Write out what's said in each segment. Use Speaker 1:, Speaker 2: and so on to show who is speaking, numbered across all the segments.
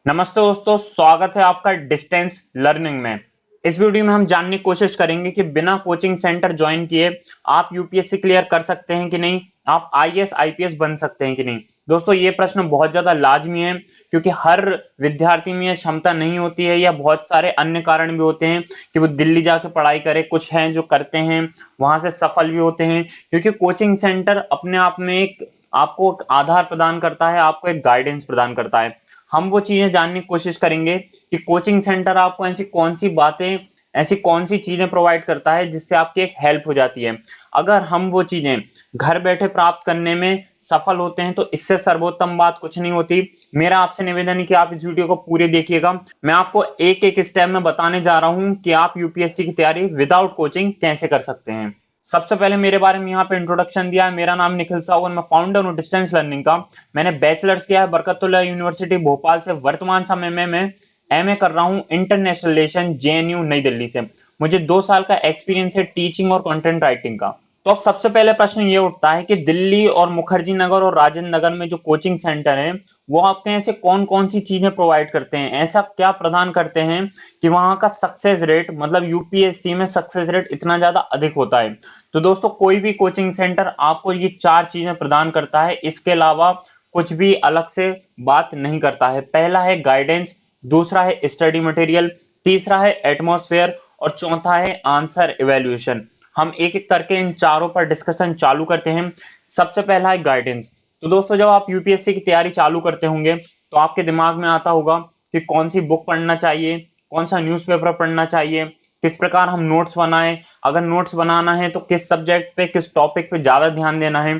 Speaker 1: नमस्ते दोस्तों, स्वागत है आपका डिस्टेंस लर्निंग में। इस वीडियो में हम जानने की कोशिश करेंगे कि बिना कोचिंग सेंटर ज्वाइन किए आप यूपीएससी क्लियर कर सकते हैं कि नहीं, आप आईएएस आईपीएस बन सकते हैं कि नहीं। दोस्तों, ये प्रश्न बहुत ज्यादा लाजमी है क्योंकि हर विद्यार्थी में यह क्षमता नहीं होती है या बहुत सारे अन्य कारण भी होते हैं कि वो दिल्ली जाके पढ़ाई करे। कुछ हैं जो करते हैं, वहां से सफल भी होते हैं क्योंकि कोचिंग सेंटर अपने आप में एक आपको एक आधार प्रदान करता है, आपको एक गाइडेंस प्रदान करता है। हम वो चीजें जानने की कोशिश करेंगे कि कोचिंग सेंटर आपको ऐसी कौन सी बातें, ऐसी कौन सी चीजें प्रोवाइड करता है जिससे आपकी एक हेल्प हो जाती है। अगर हम वो चीजें घर बैठे प्राप्त करने में सफल होते हैं तो इससे सर्वोत्तम बात कुछ नहीं होती। मेरा आपसे निवेदन है कि आप इस वीडियो को पूरे देखिएगा। मैं आपको एक एक स्टेप में बताने जा रहा हूं कि आप यूपीएससी की तैयारी विदाउट कोचिंग कैसे कर सकते हैं। सबसे पहले मेरे बारे में यहाँ पे इंट्रोडक्शन दिया है। मेरा नाम निखिल साहू, मैं फाउंडर हूँ डिस्टेंस लर्निंग का। मैंने बैचलर्स किया है बरकतुल्लाह यूनिवर्सिटी भोपाल से। वर्तमान समय में मैं एमए कर रहा हूँ इंटरनेशनल रिलेशन जेएनयू नई दिल्ली से। मुझे 2 साल का एक्सपीरियंस है टीचिंग और कंटेंट राइटिंग का। तो अब सबसे पहले प्रश्न ये उठता है कि दिल्ली और मुखर्जी नगर और राजेंद्र नगर में जो कोचिंग सेंटर है वो आपके ऐसे कौन कौन सी चीजें प्रोवाइड करते हैं, ऐसा क्या प्रदान करते हैं कि वहां का सक्सेस रेट, मतलब यूपीएससी में सक्सेस रेट इतना ज्यादा अधिक होता है। तो दोस्तों, कोई भी कोचिंग सेंटर आपको ये 4 चीजें प्रदान करता है, इसके अलावा कुछ भी अलग से बात नहीं करता है। पहला है गाइडेंस, दूसरा है स्टडी मटेरियल, तीसरा है एटमॉस्फेयर और चौथा है आंसर इवेल्युएशन। हम एक एक करके इन चारों पर डिस्कशन चालू करते हैं। सबसे पहला है गाइडेंस। तो दोस्तों, जब आप यूपीएससी की तैयारी चालू करते होंगे तो आपके दिमाग में आता होगा कि कौन सी बुक पढ़ना चाहिए, कौन सा न्यूज़पेपर पढ़ना चाहिए, किस प्रकार हम नोट्स बनाएं, अगर नोट्स बनाना है तो किस सब्जेक्ट पे, किस टॉपिक पे ज्यादा ध्यान देना है।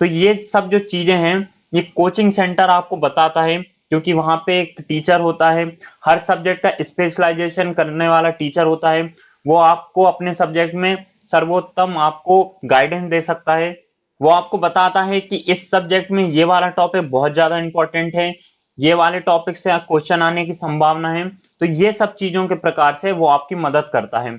Speaker 1: तो ये सब जो चीजें हैं ये कोचिंग सेंटर आपको बताता है क्योंकि वहां पे एक टीचर होता है, हर सब्जेक्ट का स्पेशलाइजेशन करने वाला टीचर होता है। वो आपको अपने सब्जेक्ट में सर्वोत्तम आपको गाइडेंस दे सकता है। वो आपको बताता है कि इस सब्जेक्ट में ये वाला टॉपिक बहुत ज्यादा इंपॉर्टेंट है, ये वाले टॉपिक से क्वेश्चन आने की संभावना है। तो ये सब चीजों के प्रकार से वो आपकी मदद करता है।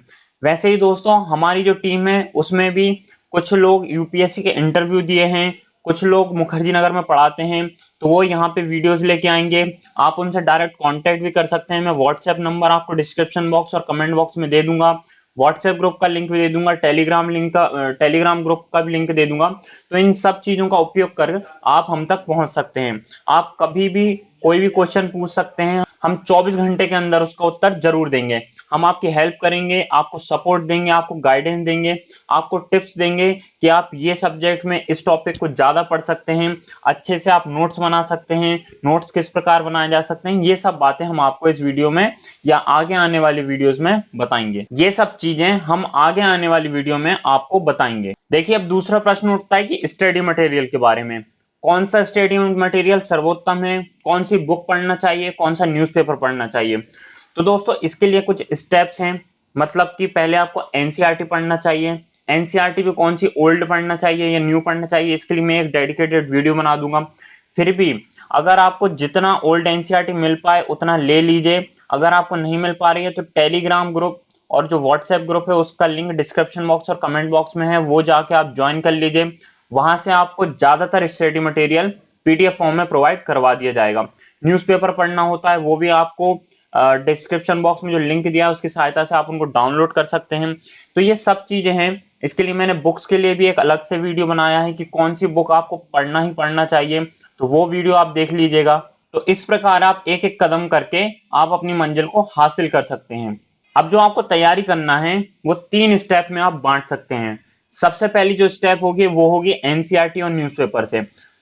Speaker 1: वैसे ही दोस्तों, हमारी जो टीम है उसमें भी कुछ लोग यूपीएससी के इंटरव्यू दिए हैं, कुछ लोग मुखर्जी नगर में पढ़ाते हैं, तो वो यहाँ पे वीडियोस लेके आएंगे। आप उनसे डायरेक्ट कांटेक्ट भी कर सकते हैं। मैं व्हाट्सएप नंबर आपको डिस्क्रिप्शन बॉक्स और कमेंट बॉक्स में दे दूंगा, व्हाट्सएप ग्रुप का लिंक भी दे दूंगा, टेलीग्राम ग्रुप का भी लिंक दे दूंगा। तो इन सब चीजों का उपयोग कर आप हम तक पहुंच सकते हैं। आप कभी भी कोई भी क्वेश्चन पूछ सकते हैं, हम 24 घंटे के अंदर उसका उत्तर जरूर देंगे। हम आपकी हेल्प करेंगे, आपको सपोर्ट देंगे, आपको गाइडेंस देंगे, आपको टिप्स देंगे कि आप ये सब्जेक्ट में इस टॉपिक को ज्यादा पढ़ सकते हैं, अच्छे से आप नोट्स बना सकते हैं, नोट्स किस प्रकार बनाए जा सकते हैं। ये सब बातें हम आपको इस वीडियो में या आगे आने वाली वीडियोस में बताएंगे। ये सब चीजें हम आगे आने वाली वीडियो में आपको बताएंगे। देखिए, अब दूसरा प्रश्न उठता है कि स्टडी मटेरियल के बारे में। कौन सा स्टडी मटेरियल सर्वोत्तम है, कौन सी बुक पढ़ना चाहिए, कौन सा न्यूज़पेपर पढ़ना चाहिए। तो दोस्तों, इसके लिए कुछ स्टेप्स हैं। मतलब कि पहले आपको एनसीईआरटी पढ़ना चाहिए। एनसीईआरटी भी कौन सी, ओल्ड पढ़ना चाहिए या न्यू पढ़ना चाहिए, इसके लिए मैं एक डेडिकेटेड वीडियो बना दूंगा। फिर भी अगर आपको जितना ओल्ड एनसीईआरटी मिल पाए उतना ले लीजिए। अगर आपको नहीं मिल पा रही है तो टेलीग्राम ग्रुप और जो व्हाट्सएप ग्रुप है उसका लिंक डिस्क्रिप्शन बॉक्स और कमेंट बॉक्स में है, वो जाके आप ज्वाइन कर लीजिए। वहां से आपको ज्यादातर स्टडी मटेरियल पीडीएफ फॉर्म में प्रोवाइड करवा दिया जाएगा। न्यूज़पेपर पढ़ना होता है वो भी आपको डिस्क्रिप्शन बॉक्स में जो लिंक दिया है उसकी सहायता से आप उनको डाउनलोड कर सकते हैं। तो ये सब चीजें हैं। इसके लिए मैंने बुक्स के लिए भी एक अलग से वीडियो बनाया है कि कौन सी बुक आपको पढ़ना ही पढ़ना चाहिए, तो वो वीडियो आप देख लीजिएगा। तो इस प्रकार आप एक एक कदम करके आप अपनी मंजिल को हासिल कर सकते हैं। अब जो आपको तैयारी करना है वो 3 स्टेप में आप बांट सकते हैं। सबसे पहली जो स्टेप होगी वो होगी एनसीईआरटी और न्यूज़पेपर से।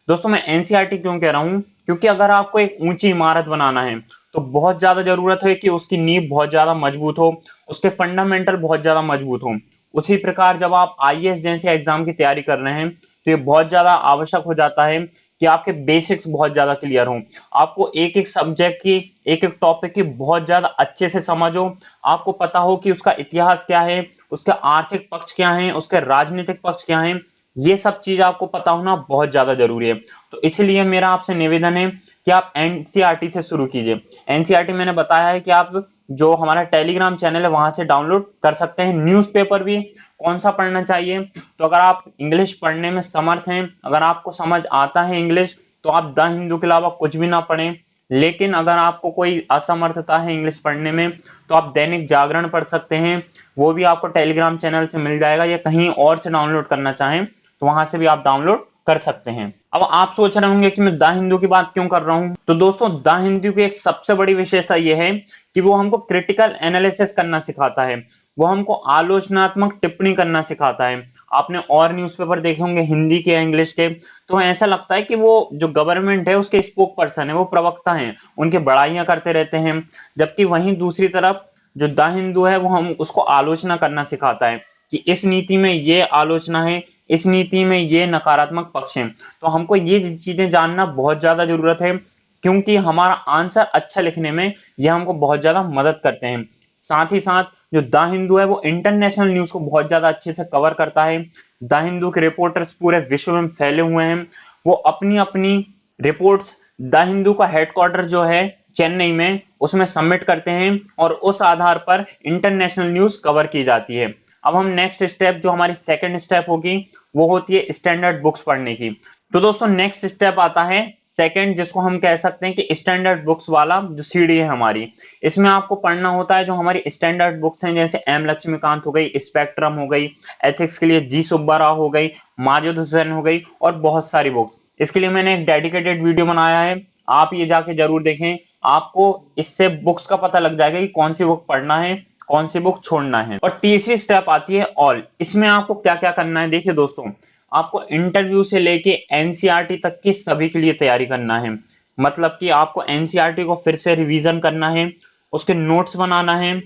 Speaker 1: दोस्तों, मैं एनसीईआरटी क्यों कह रहा हूं, क्योंकि अगर आपको एक ऊंची इमारत बनाना है तो बहुत ज्यादा जरूरत है कि उसकी नींव बहुत ज्यादा मजबूत हो, उसके फंडामेंटल बहुत ज्यादा मजबूत हो। उसी प्रकार जब आप आईएएस जैसे एग्जाम की तैयारी कर रहे हैं तो ये बहुत ज्यादा आवश्यक हो जाता है कि आपके बेसिक्स बहुत ज्यादा क्लियर हो। आपको एक एक सब्जेक्ट की, एक एक टॉपिक की बहुत ज्यादा अच्छे से समझ हो। आपको पता हो कि उसका इतिहास क्या है, उसका आर्थिक पक्ष क्या है, उसके राजनीतिक पक्ष क्या है। ये सब चीज आपको पता होना बहुत ज्यादा जरूरी है। तो इसलिए मेरा आपसे निवेदन है कि आप एनसीईआरटी से शुरू कीजिए। एनसीईआरटी मैंने बताया है कि आप जो हमारा टेलीग्राम चैनल है वहां से डाउनलोड कर सकते हैं। न्यूज़पेपर भी कौन सा पढ़ना चाहिए, तो अगर आप इंग्लिश पढ़ने में समर्थ हैं, अगर आपको समझ आता है इंग्लिश, तो आप द हिंदू के अलावा कुछ भी ना पढ़ें। लेकिन अगर आपको कोई असमर्थता है इंग्लिश पढ़ने में तो आप दैनिक जागरण पढ़ सकते हैं, वो भी आपको टेलीग्राम चैनल से मिल जाएगा, या कहीं और से डाउनलोड करना चाहें तो वहां से भी आप डाउनलोड कर सकते हैं। अब आप सोच रहे होंगे कि मैं द हिंदू की बात क्यों कर रहा हूं, तो दोस्तों द हिंदू की एक सबसे बड़ी विशेषता यह है कि वो हमको क्रिटिकल एनालिसिस करना सिखाता है, वो हमको आलोचनात्मक टिप्पणी करना सिखाता है। आपने और न्यूज़पेपर देखे होंगे हिंदी के या इंग्लिश के, तो ऐसा लगता है कि वो जो गवर्नमेंट है उसके स्पोक पर्सन है, वो प्रवक्ता हैं, उनकी बड़ाइयां करते रहते हैं। जबकि वहीं दूसरी तरफ जो द हिंदू है वो हम उसको आलोचना करना सिखाता है कि इस नीति में ये आलोचना है, इस नीति में ये नकारात्मक पक्ष है। तो हमको ये चीजें जानना बहुत ज्यादा जरूरत है, क्योंकि हमारा आंसर अच्छा लिखने में ये हमको बहुत ज्यादा मदद करते हैं। साथ ही साथ जो द हिंदू है वो इंटरनेशनल न्यूज को बहुत ज्यादा अच्छे से कवर करता है। द हिंदू के रिपोर्टर्स पूरे विश्व में फैले हुए हैं, वो अपनी अपनी रिपोर्ट्स द हिंदू का हेडक्वार्टर जो है चेन्नई में उसमें सबमिट करते हैं और उस आधार पर इंटरनेशनल न्यूज कवर की जाती है। अब हम नेक्स्ट स्टेप, जो हमारी सेकंड स्टेप होगी, वो होती है स्टैंडर्ड बुक्स पढ़ने की। तो दोस्तों नेक्स्ट स्टेप आता है सेकंड, जिसको हम कह सकते हैं कि स्टैंडर्ड बुक्स वाला जो सीडी है हमारी। इसमें आपको पढ़ना होता है जो हमारी स्टैंडर्ड बुक्स हैं, जैसे एम लक्ष्मीकांत हो गई, स्पेक्ट्रम हो गई, एथिक्स के लिए जी सुब्बाराव हो गई, माजिद हुसैन हो गई, और बहुत सारी बुक्स। इसके लिए मैंने एक डेडिकेटेड वीडियो बनाया है, आप ये जाके जरूर देखें। आपको इससे बुक्स का पता लग जाएगा कि कौन सी बुक पढ़ना है, कौन सी बुक छोड़ना है। और तीसरी स्टेप आती है ऑल। इसमें आपको क्या क्या करना है, देखिए दोस्तों, आपको इंटरव्यू से लेके एनसीईआरटी तक की सभी के लिए तैयारी करना है। मतलब कि आपको एनसीईआरटी को फिर से रिवीजन करना है, उसके नोट्स बनाना है।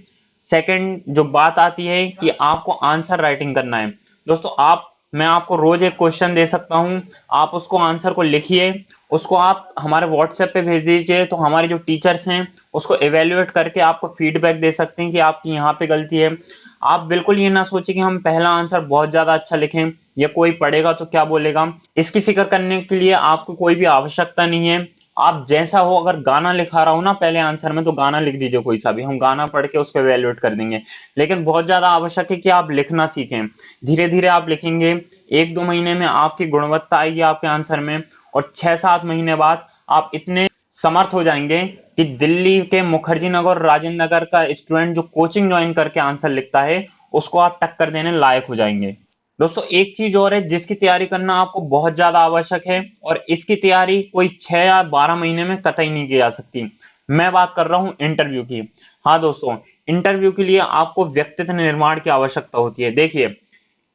Speaker 1: सेकंड जो बात आती है कि आपको आंसर राइटिंग करना है। दोस्तों मैं आपको रोज एक क्वेश्चन दे सकता हूं, आप उसको आंसर को लिखिए, उसको आप हमारे व्हाट्सएप पे भेज दीजिए, तो हमारे जो टीचर्स हैं उसको इवेल्युएट करके आपको फीडबैक दे सकते हैं कि आपकी यहाँ पे गलती है। आप बिल्कुल ये ना सोचिए कि हम पहला आंसर बहुत ज्यादा अच्छा लिखें, या कोई पढ़ेगा तो क्या बोलेगा। इसकी फिक्र करने के लिए आपको कोई भी आवश्यकता नहीं है। आप जैसा हो, अगर गाना लिखा रहा हो ना पहले आंसर में, तो गाना लिख दीजिए कोई सा भी, हम गाना पढ़ के उसको इवेल्युएट कर देंगे। लेकिन बहुत ज्यादा आवश्यक है कि आप लिखना सीखें। धीरे धीरे आप लिखेंगे, 1-2 महीने में आपकी गुणवत्ता आएगी आपके आंसर में, और 6-7 महीने बाद आप इतने समर्थ हो जाएंगे कि दिल्ली के मुखर्जी नगर और राजेंद्र नगर का स्टूडेंट जो कोचिंग ज्वाइन करके आंसर लिखता है उसको आप टक्कर देने लायक हो जाएंगे। दोस्तों एक चीज और है जिसकी तैयारी करना आपको बहुत ज्यादा आवश्यक है, और इसकी तैयारी कोई 6 या 12 महीने में कतई नहीं की जा सकती। मैं बात कर रहा हूं इंटरव्यू की। हाँ दोस्तों, इंटरव्यू के लिए आपको व्यक्तित्व निर्माण की आवश्यकता होती है। देखिए,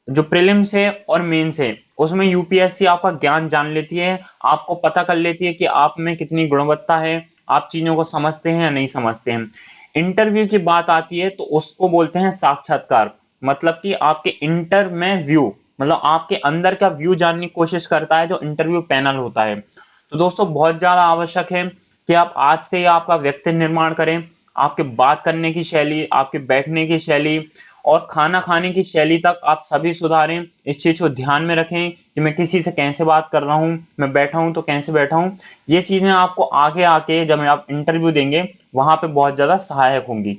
Speaker 1: जो प्रीलिम्स है और मेंस है उसमें यूपीएससी आपका ज्ञान जान लेती है, आपको पता कर लेती है कि आप में कितनी गुणवत्ता है, आप चीजों को समझते हैं या नहीं समझते हैं। इंटरव्यू की बात आती है तो उसको बोलते हैं साक्षात्कार। मतलब कि आपके इंटर में व्यू, मतलब आपके अंदर का व्यू जानने की कोशिश करता है जो इंटरव्यू पैनल होता है। तो दोस्तों बहुत ज्यादा आवश्यक है कि आप आज से ही आपका व्यक्तित्व निर्माण करें। आपके बात करने की शैली, आपके बैठने की शैली और खाना खाने की शैली तक आप सभी सुधारें। इस चीज को ध्यान में रखें कि मैं किसी से कैसे बात कर रहा हूं, मैं बैठा हूं तो कैसे बैठा हूं। ये चीजें आपको आगे आके जब आप इंटरव्यू देंगे वहां पे बहुत ज्यादा सहायक होंगी।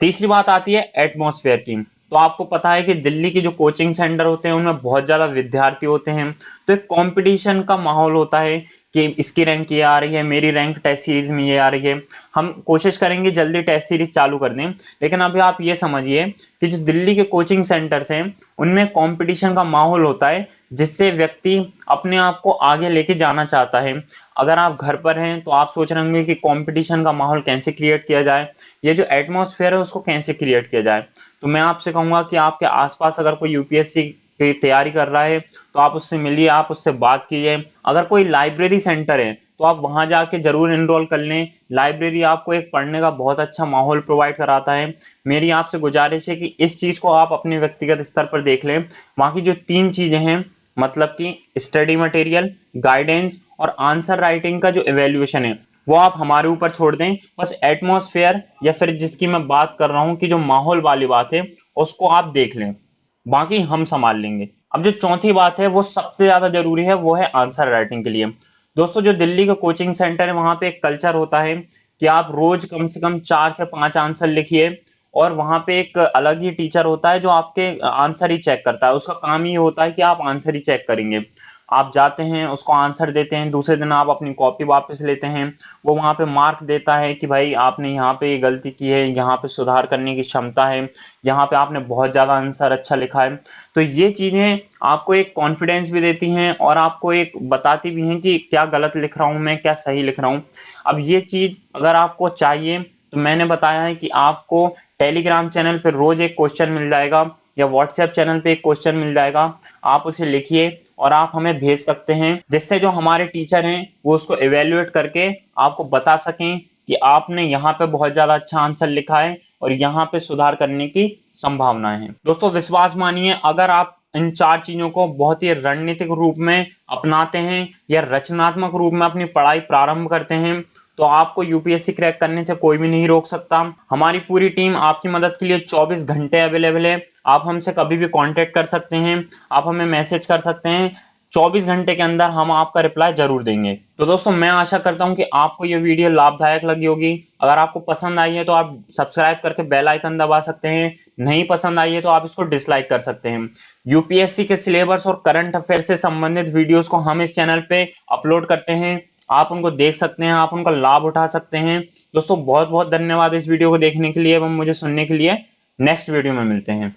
Speaker 1: तीसरी बात आती है एटमॉस्फेयर की। तो आपको पता है कि दिल्ली के जो कोचिंग सेंटर होते हैं उनमें बहुत ज्यादा विद्यार्थी होते हैं, तो एक कंपटीशन का माहौल होता है कि इसकी रैंक ये आ रही है, मेरी रैंक टेस्ट सीरीज में ये आ रही है। हम कोशिश करेंगे जल्दी टेस्ट सीरीज चालू कर दें, लेकिन अभी आप ये समझिए कि जो दिल्ली के कोचिंग सेंटर्स हैं उनमें कंपटीशन का माहौल होता है, जिससे व्यक्ति अपने आप को आगे लेके जाना चाहता है। अगर आप घर पर हैं तो आप सोच रहे होंगे कि कंपटीशन का माहौल कैसे क्रिएट किया जाए, ये जो एटमॉस्फेयर है उसको कैसे क्रिएट किया जाए। तो मैं आपसे कहूंगा कि आपके आसपास अगर कोई यूपीएससी की तैयारी कर रहा है तो आप उससे मिलिए, आप उससे बात कीजिए। अगर कोई लाइब्रेरी सेंटर है तो आप वहां जाके जरूर एनरोल कर लें। लाइब्रेरी आपको एक पढ़ने का बहुत अच्छा माहौल प्रोवाइड कराता है। मेरी आपसे गुजारिश है कि इस चीज को आप अपने व्यक्तिगत स्तर पर देख लें। वहां की जो 3 चीजें हैं, मतलब कि स्टडी मटेरियल, गाइडेंस और आंसर राइटिंग का जो इवेल्युएशन है, वो आप हमारे ऊपर छोड़ दें। बस एटमॉस्फेयर या फिर जिसकी मैं बात कर रहा हूं कि जो माहौल वाली बात है उसको आप देख लें, बाकी हम संभाल लेंगे। अब जो चौथी बात है वो सबसे ज्यादा जरूरी है, वो है आंसर राइटिंग के लिए। दोस्तों जो दिल्ली का कोचिंग सेंटर है वहां पे एक कल्चर होता है कि आप रोज कम से कम 4 से 5 आंसर लिखिए, और वहां पे एक अलग ही टीचर होता है जो आपके आंसर ही चेक करता है। उसका काम ये होता है कि आप आंसर ही चेक करेंगे। आप जाते हैं, उसको आंसर देते हैं, दूसरे दिन आप अपनी कॉपी वापस लेते हैं, वो वहां पे मार्क देता है कि भाई आपने यहाँ पे ये गलती की है, यहाँ पे सुधार करने की क्षमता है, यहाँ पे आपने बहुत ज्यादा आंसर अच्छा लिखा है। तो ये चीजें आपको एक कॉन्फिडेंस भी देती हैं और आपको एक बताती भी हैं कि क्या गलत लिख रहा हूं मैं, क्या सही लिख रहा हूं। अब ये चीज अगर आपको चाहिए तो मैंने बताया है कि आपको टेलीग्राम चैनल पे रोज एक क्वेश्चन मिल जाएगा या व्हाट्सएप चैनल पे एक क्वेश्चन मिल जाएगा, आप उसे लिखिए और आप हमें भेज सकते हैं, जिससे जो हमारे टीचर हैं वो उसको इवेल्युएट करके आपको बता सकें कि आपने यहाँ पे बहुत ज्यादा अच्छा आंसर लिखा है और यहाँ पे सुधार करने की संभावनाएं हैं। दोस्तों विश्वास मानिए, अगर आप इन 4 चीजों को बहुत ही रणनीतिक रूप में अपनाते हैं या रचनात्मक रूप में अपनी पढ़ाई प्रारंभ करते हैं तो आपको यूपीएससी क्रैक करने से कोई भी नहीं रोक सकता। हमारी पूरी टीम आपकी मदद के लिए 24 घंटे अवेलेबल है। आप हमसे कभी भी कांटेक्ट कर सकते हैं, आप हमें मैसेज कर सकते हैं, 24 घंटे के अंदर हम आपका रिप्लाई जरूर देंगे। तो दोस्तों मैं आशा करता हूं कि आपको ये वीडियो लाभदायक लगी होगी। अगर आपको पसंद आई है तो आप सब्सक्राइब करके बेल आइकन दबा सकते हैं, नहीं पसंद आई है तो आप इसको डिसलाइक कर सकते हैं। यूपीएससी के सिलेबस और करंट अफेयर से संबंधित वीडियोस को हम इस चैनल पे अपलोड करते हैं, आप उनको देख सकते हैं, आप उनका लाभ उठा सकते हैं। दोस्तों बहुत बहुत धन्यवाद इस वीडियो को देखने के लिए एवं मुझे सुनने के लिए। नेक्स्ट वीडियो में मिलते हैं।